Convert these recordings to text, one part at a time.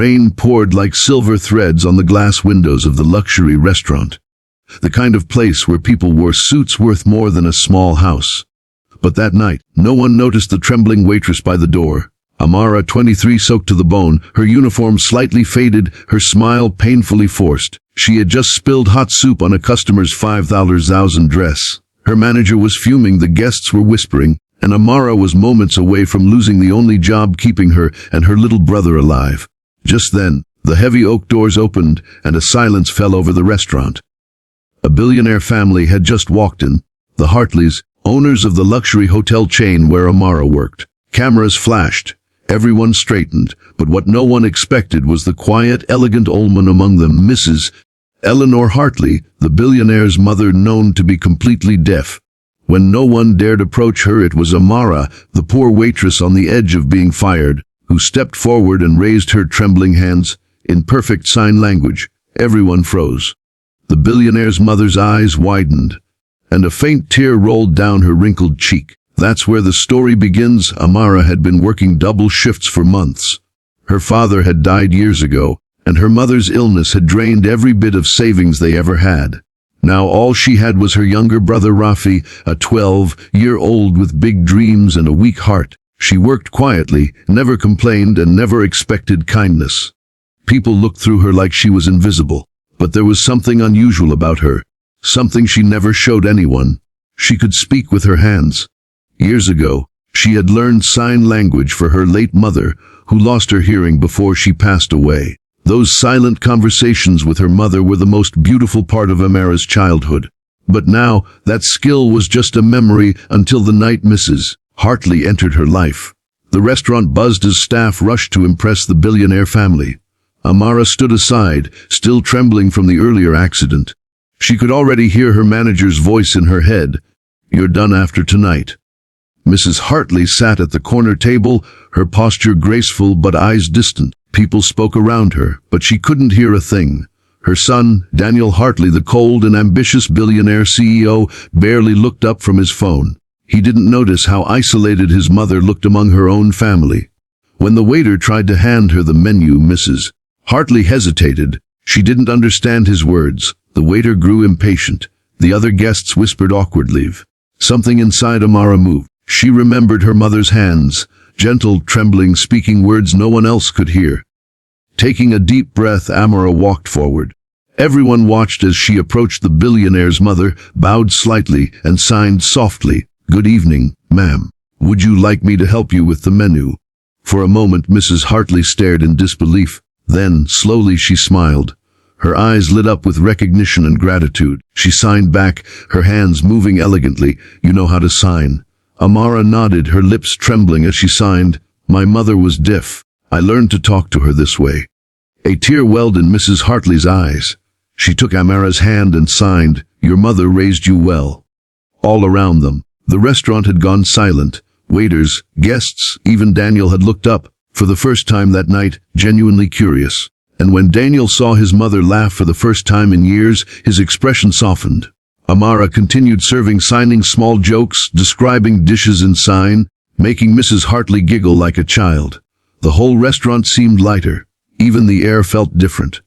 Rain poured like silver threads on the glass windows of the luxury restaurant, the kind of place where people wore suits worth more than a small house. But that night, no one noticed the trembling waitress by the door. Amara, 23, soaked to the bone, her uniform slightly faded, her smile painfully forced. She had just spilled hot soup on a customer's $5,000 dress. Her manager was fuming, the guests were whispering, and Amara was moments away from losing the only job keeping her and her little brother alive. Just then, the heavy oak doors opened, and a silence fell over the restaurant. A billionaire family had just walked in, the Hartleys, owners of the luxury hotel chain where Amara worked. Cameras flashed. Everyone straightened, but what no one expected was the quiet, elegant old woman among them, Mrs. Eleanor Hartley, the billionaire's mother, known to be completely deaf. When no one dared approach her, it was Amara, the poor waitress on the edge of being fired, who stepped forward and raised her trembling hands. In perfect sign language, everyone froze. The billionaire's mother's eyes widened, and a faint tear rolled down her wrinkled cheek. That's where the story begins. Amara had been working double shifts for months. Her father had died years ago, and her mother's illness had drained every bit of savings they ever had. Now all she had was her younger brother Rafi, a 12-year-old with big dreams and a weak heart. She worked quietly, never complained, and never expected kindness. People looked through her like she was invisible, but there was something unusual about her, something she never showed anyone. She could speak with her hands. Years ago, she had learned sign language for her late mother, who lost her hearing before she passed away. Those silent conversations with her mother were the most beautiful part of Amara's childhood. But now, that skill was just a memory until the night Mrs. Hartley entered her life. The restaurant buzzed as staff rushed to impress the billionaire family. Amara stood aside, still trembling from the earlier accident. She could already hear her manager's voice in her head. "You're done after tonight." Mrs. Hartley sat at the corner table, her posture graceful but eyes distant. People spoke around her, but she couldn't hear a thing. Her son, Daniel Hartley, the cold and ambitious billionaire CEO, barely looked up from his phone. He didn't notice how isolated his mother looked among her own family. When the waiter tried to hand her the menu, Mrs. Hartley hesitated. She didn't understand his words. The waiter grew impatient. The other guests whispered awkwardly. Something inside Amara moved. She remembered her mother's hands, gentle, trembling, speaking words no one else could hear. Taking a deep breath, Amara walked forward. Everyone watched as she approached the billionaire's mother, bowed slightly, and signed softly, "Good evening, ma'am. Would you like me to help you with the menu?" For a moment, Mrs. Hartley stared in disbelief. Then, slowly, she smiled. Her eyes lit up with recognition and gratitude. She signed back, her hands moving elegantly. "You know how to sign." Amara nodded, her lips trembling as she signed. "My mother was deaf. I learned to talk to her this way." A tear welled in Mrs. Hartley's eyes. She took Amara's hand and signed, "Your mother raised you well." All around them, the restaurant had gone silent. Waiters, guests, even Daniel had looked up, for the first time that night, genuinely curious. And when Daniel saw his mother laugh for the first time in years, his expression softened. Amara continued serving, signing small jokes, describing dishes in sign, making Mrs. Hartley giggle like a child. The whole restaurant seemed lighter. Even the air felt different.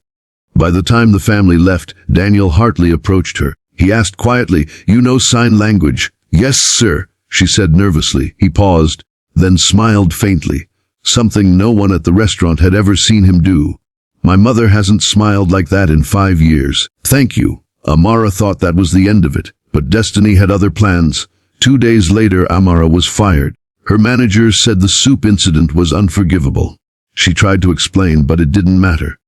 By the time the family left, Daniel Hartley approached her. He asked quietly, "You know sign language?" "Yes, sir," she said nervously. He paused, then smiled faintly, something no one at the restaurant had ever seen him do. "My mother hasn't smiled like that in 5 years. Thank you." Amara thought that was the end of it, but destiny had other plans. 2 days later, Amara was fired. Her manager said the soup incident was unforgivable. She tried to explain, but it didn't matter.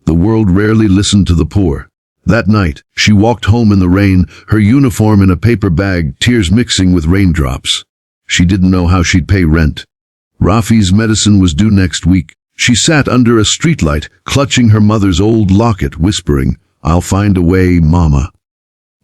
The world rarely listened to the poor. That night, she walked home in the rain, her uniform in a paper bag, tears mixing with raindrops. She didn't know how she'd pay rent. Rafi's medicine was due next week. She sat under a streetlight, clutching her mother's old locket, whispering, "I'll find a way, Mama."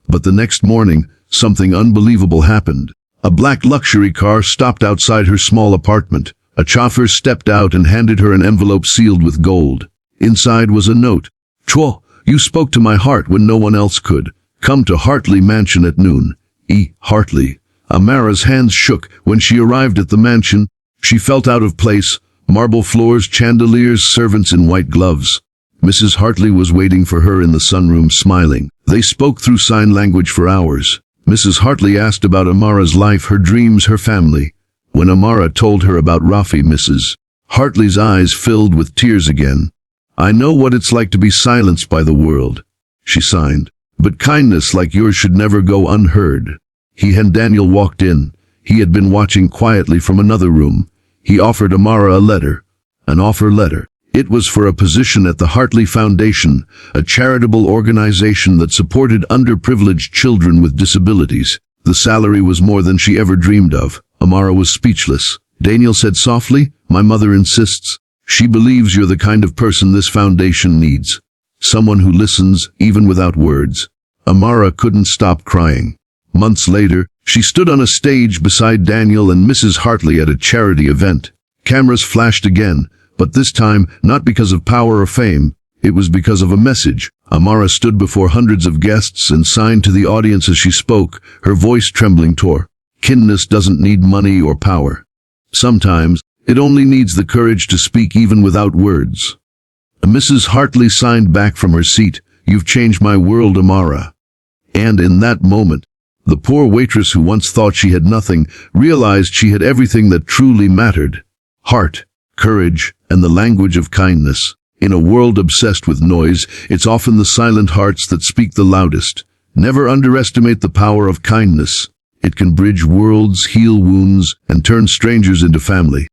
But the next morning, something unbelievable happened. A black luxury car stopped outside her small apartment. A chauffeur stepped out and handed her an envelope sealed with gold. Inside was a note. "Chwo, you spoke to my heart when no one else could. Come to Hartley Mansion at noon. E. Hartley." Amara's hands shook when she arrived at the mansion. She felt out of place. Marble floors, chandeliers, servants in white gloves. Mrs. Hartley was waiting for her in the sunroom, smiling. They spoke through sign language for hours. Mrs. Hartley asked about Amara's life, her dreams, her family. When Amara told her about Rafi, Mrs. Hartley's eyes filled with tears again. "I know what it's like to be silenced by the world," she signed. "But kindness like yours should never go unheard." He and Daniel walked in. He had been watching quietly from another room. He offered Amara a letter. An offer letter. It was for a position at the Hartley Foundation, a charitable organization that supported underprivileged children with disabilities. The salary was more than she ever dreamed of. Amara was speechless. Daniel said softly, "My mother insists. She believes you're the kind of person this foundation needs. Someone who listens, even without words." Amara couldn't stop crying. Months later, she stood on a stage beside Daniel and Mrs. Hartley at a charity event. Cameras flashed again, but this time not because of power or fame. It was because of a message. Amara stood before hundreds of guests and signed to the audience as she spoke, her voice trembling tore. Kindness doesn't need money or power. Sometimes, it only needs the courage to speak even without words. Mrs. Hartley signed back from her seat, "You've changed my world, Amara." And in that moment, the poor waitress who once thought she had nothing realized she had everything that truly mattered: heart, courage, and the language of kindness. In a world obsessed with noise, it's often the silent hearts that speak the loudest. Never underestimate the power of kindness. It can bridge worlds, heal wounds, and turn strangers into family.